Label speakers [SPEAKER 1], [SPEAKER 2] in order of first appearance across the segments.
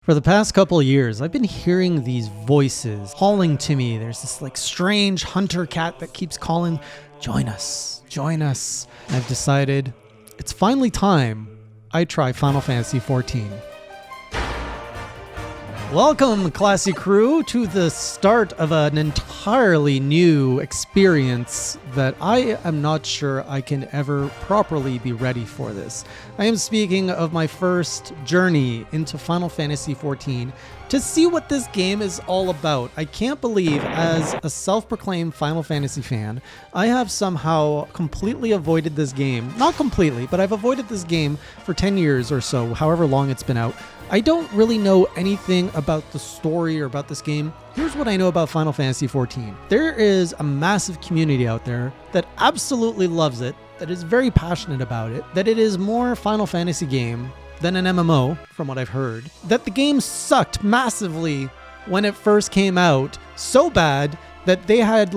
[SPEAKER 1] For the past couple of years, I've been hearing these voices calling to me. There's this strange hunter cat that keeps calling, join us, join us. And I've decided it's finally time I try Final Fantasy XIV. Welcome, classy crew, to the start of an entirely new experience that I am not sure I can ever properly be ready for this. I am speaking of my first journey into Final Fantasy XIV to see what this game is all about. I can't believe, as a self-proclaimed Final Fantasy fan, I have somehow completely avoided this game. Not completely, but I've avoided this game for 10 years or so, however long it's been out. I don't really know anything about the story or about this game. Here's what I know about Final Fantasy XIV. There is a massive community out there that absolutely loves it, that is very passionate about it, that it is more Final Fantasy game than an MMO, from what I've heard, that the game sucked massively when it first came out, so bad that they had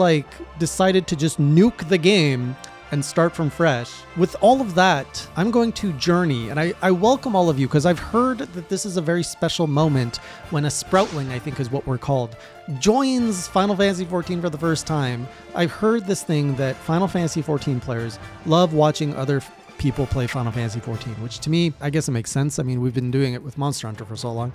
[SPEAKER 1] decided to just nuke the game and start from fresh. With all of that, I'm going to journey, and I welcome all of you because I've heard that this is a very special moment when a Sproutling, I think is what we're called, joins Final Fantasy XIV for the first time. I've heard this thing that Final Fantasy XIV players love watching other people play Final Fantasy XIV, which to me, I guess it makes sense. I mean, we've been doing it with Monster Hunter for so long.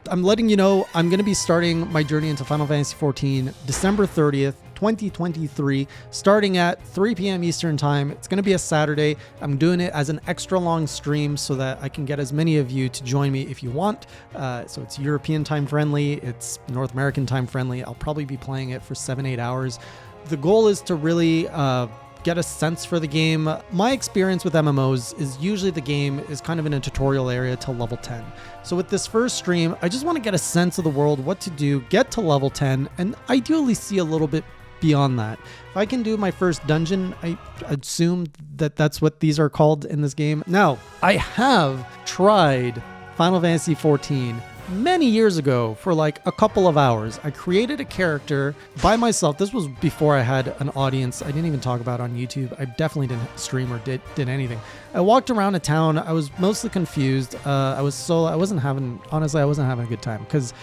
[SPEAKER 1] I'm letting you know I'm going to be starting my journey into Final Fantasy XIV December 30th, 2023, starting at 3 p.m. Eastern time. It's going to be a Saturday. I'm doing it as an extra long stream so that I can get as many of you to join me if you want. So it's European time friendly. It's North American time friendly. I'll probably be playing it for 7-8 hours. The goal is to really get a sense for the game. My experience with MMOs is usually the game is kind of in a tutorial area till level 10. So with this first stream, I just want to get a sense of the world, what to do, get to level 10, and ideally see a little bit beyond that. If I can do my first dungeon, I assume that that's what these are called in this game. Now, I have tried Final Fantasy XIV many years ago for a couple of hours. I created a character by myself. This was before I had an audience. I didn't even talk about it on YouTube. I definitely didn't stream or did anything. I walked around a town. I was mostly confused. I wasn't having a good time because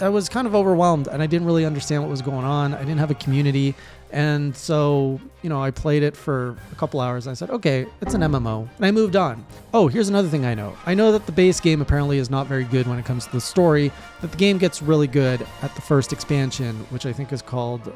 [SPEAKER 1] I was kind of overwhelmed and I didn't really understand what was going on. I didn't have a community. And so, I played it for a couple hours. And I said, okay, it's an MMO. And I moved on. Oh, here's another thing I know. I know that the base game apparently is not very good when it comes to the story, that the game gets really good at the first expansion, which I think is called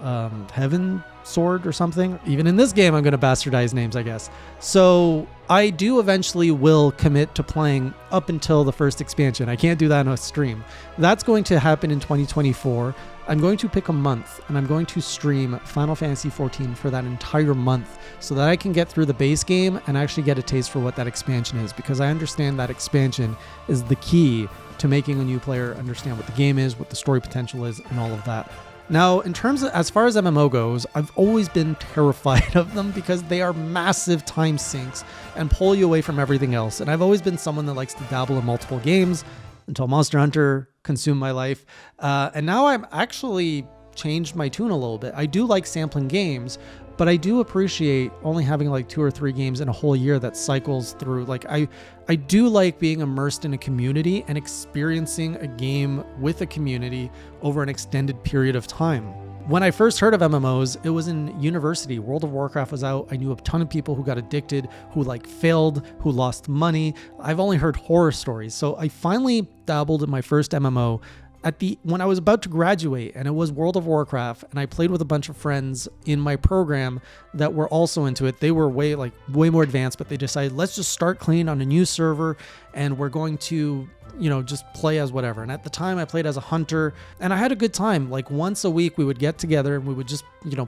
[SPEAKER 1] Heaven Sword or something. Even in this game, I'm going to bastardize names, I guess. So I do eventually will commit to playing up until the first expansion. I can't do that on a stream. That's going to happen in 2024. I'm going to pick a month and I'm going to stream Final Fantasy XIV for that entire month so that I can get through the base game and actually get a taste for what that expansion is, because I understand that expansion is the key to making a new player understand what the game is, what the story potential is, and all of that. Now, in terms of, as far as MMO goes, I've always been terrified of them because they are massive time sinks and pull you away from everything else. And I've always been someone that likes to dabble in multiple games until Monster Hunter consumed my life. And now I'm actually changed my tune a little bit. I do like sampling games, but I do appreciate only having 2 or 3 games in a whole year that cycles through. I do like being immersed in a community and experiencing a game with a community over an extended period of time. When I first heard of MMOs, it was in university. World of Warcraft was out. I knew a ton of people who got addicted, who failed, who lost money. I've only heard horror stories. So I finally dabbled in my first MMO when I was about to graduate, and it was World of Warcraft, and I played with a bunch of friends in my program that were also into it. They were way more advanced, but they decided, let's just start clean on a new server, and we're going to just play as whatever. And at the time I played as a hunter and I had a good time. Once a week we would get together and we would just,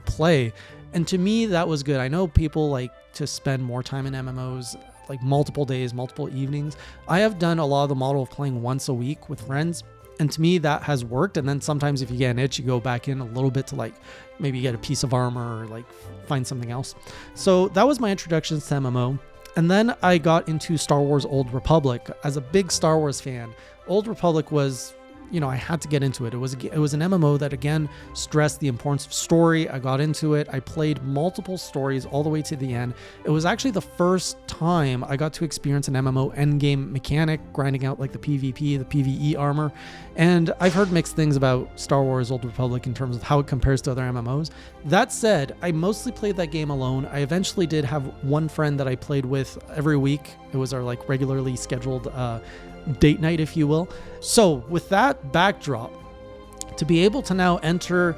[SPEAKER 1] play. And to me, that was good. I know people like to spend more time in MMOs, multiple days, multiple evenings. I have done a lot of the model of playing once a week with friends. And to me, that has worked. And then sometimes if you get an itch, you go back in a little bit to maybe get a piece of armor or find something else. So that was my introduction to MMO. And then I got into Star Wars Old Republic as a big Star Wars fan. Old Republic was I had to get into it. It was an MMO that, again, stressed the importance of story. I got into it. I played multiple stories all the way to the end. It was actually the first time I got to experience an MMO endgame mechanic, grinding out like the PvP, the PvE armor. And I've heard mixed things about Star Wars Old Republic in terms of how it compares to other MMOs. That said, I mostly played that game alone. I eventually did have one friend that I played with every week. It was our like regularly scheduled date night, if you will. So with that backdrop, to be able to now enter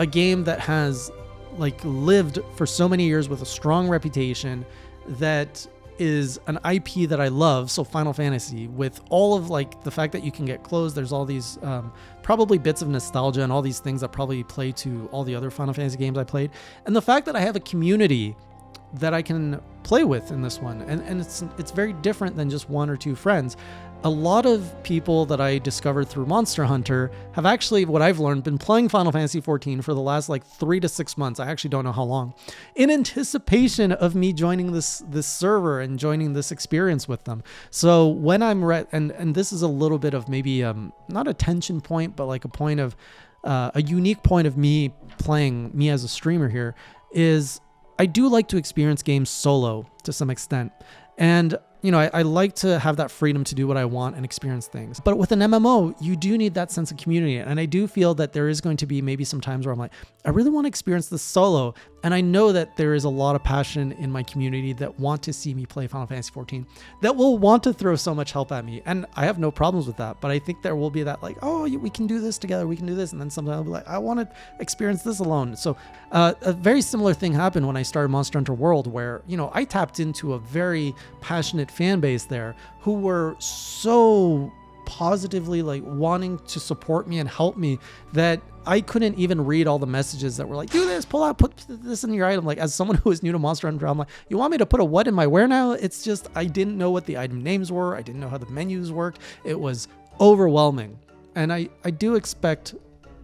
[SPEAKER 1] a game that has like lived for so many years with a strong reputation, that is an IP that I love, so Final Fantasy, with all of like the fact that you can get clothes, there's all these probably bits of nostalgia and all these things that probably play to all the other Final Fantasy games I played, and the fact that I have a community that I can play with in this one, and it's very different than just one or two friends. A lot of people that I discovered through Monster Hunter have actually, what I've learned, been playing Final Fantasy XIV for the last like 3 to 6 months. I actually don't know how long, in anticipation of me joining this server and joining this experience with them. So when I'm and this is a little bit of maybe not a tension point, but like a point of a unique point of me playing, me as a streamer here, is I do like to experience games solo to some extent. And I like to have that freedom to do what I want and experience things. But with an MMO, you do need that sense of community. And I do feel that there is going to be maybe some times where I'm like, I really want to experience this solo. And I know that there is a lot of passion in my community that want to see me play Final Fantasy XIV, that will want to throw so much help at me. And I have no problems with that. But I think there will be that like, oh, we can do this together. We can do this. And then sometimes I'll be like, I want to experience this alone. So a very similar thing happened when I started Monster Hunter World, where, I tapped into a very passionate fan base there who were so positively like wanting to support me and help me that I couldn't even read all the messages that were like, do this, pull out, put this in your item. Like, as someone who is new to Monster Hunter, I'm like, you want me to put a what in my where now? It's just, I didn't know what the item names were. I didn't know how the menus worked. It was overwhelming. And I do expect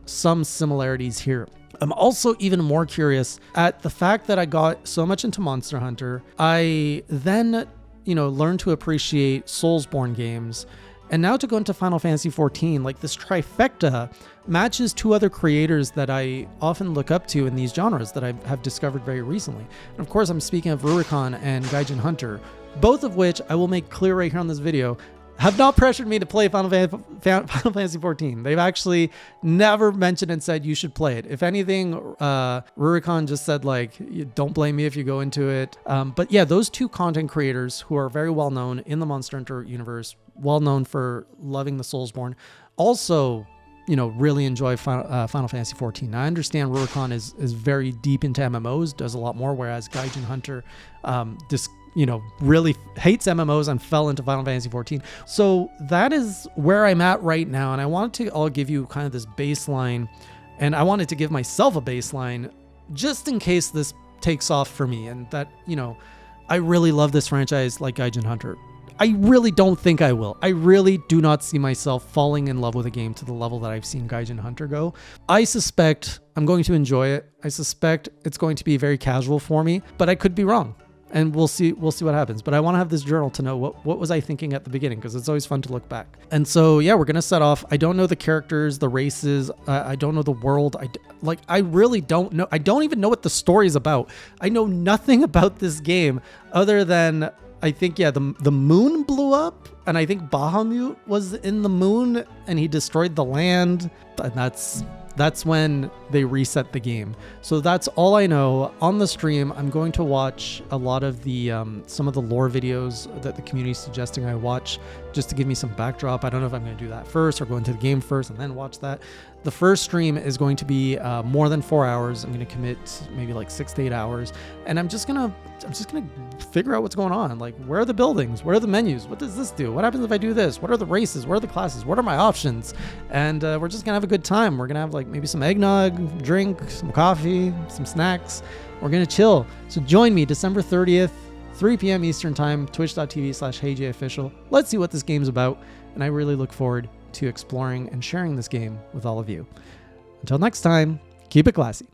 [SPEAKER 1] some similarities here. I'm also even more curious at the fact that I got so much into Monster Hunter. I then, learned to appreciate Soulsborne games. And now to go into Final Fantasy XIV, like this trifecta matches two other creators that I often look up to in these genres that I have discovered very recently. And of course, I'm speaking of Rurikon and Gaijin Hunter, both of which I will make clear right here on this video, have not pressured me to play Final Fantasy XIV. They've actually never mentioned and said you should play it. If anything, Rurikon just said like, don't blame me if you go into it. But yeah, those two content creators who are very well known in the Monster Hunter universe, well known for loving the Soulsborne, also really enjoy Final Fantasy XIV. Now, I understand Rurikon is very deep into MMOs, does a lot more, whereas Gaijin Hunter really hates MMOs and fell into Final Fantasy XIV. So that is where I'm at right now. And I wanted to all give you kind of this baseline, and I wanted to give myself a baseline just in case this takes off for me. And that, I really love this franchise like Gaijin Hunter. I really don't think I will. I really do not see myself falling in love with a game to the level that I've seen Gaijin Hunter go. I suspect I'm going to enjoy it. I suspect it's going to be very casual for me, but I could be wrong. And we'll see what happens. But I want to have this journal to know what was I thinking at the beginning, because it's always fun to look back. And so, yeah, we're going to set off. I don't know the characters, the races. I don't know the world. I really don't know. I don't even know what the story is about. I know nothing about this game other than I think, the moon blew up, and I think Bahamut was in the moon and he destroyed the land. And that's when they reset the game. So that's all I know. On the stream, I'm going to watch a lot of the some of the lore videos that the community is suggesting I watch, just to give me some backdrop. I don't know if I'm going to do that first or go into the game first and then watch that. The first stream is going to be more than 4 hours. I'm going to commit maybe like 6 to 8 hours, and I'm just gonna figure out what's going on. Like, where are the buildings? Where are the menus? What does this do? What happens if I do this? What are the races? What are the classes? What are my options? And we're just gonna have a good time. We're gonna have like maybe some eggnog, drink, some coffee, some snacks. We're gonna chill. So join me December 30th, 3 p.m. Eastern Time, twitch.tv/HeyJOfficial. Let's see what this game's about, and I really look forward to exploring and sharing this game with all of you. Until next time, keep it classy.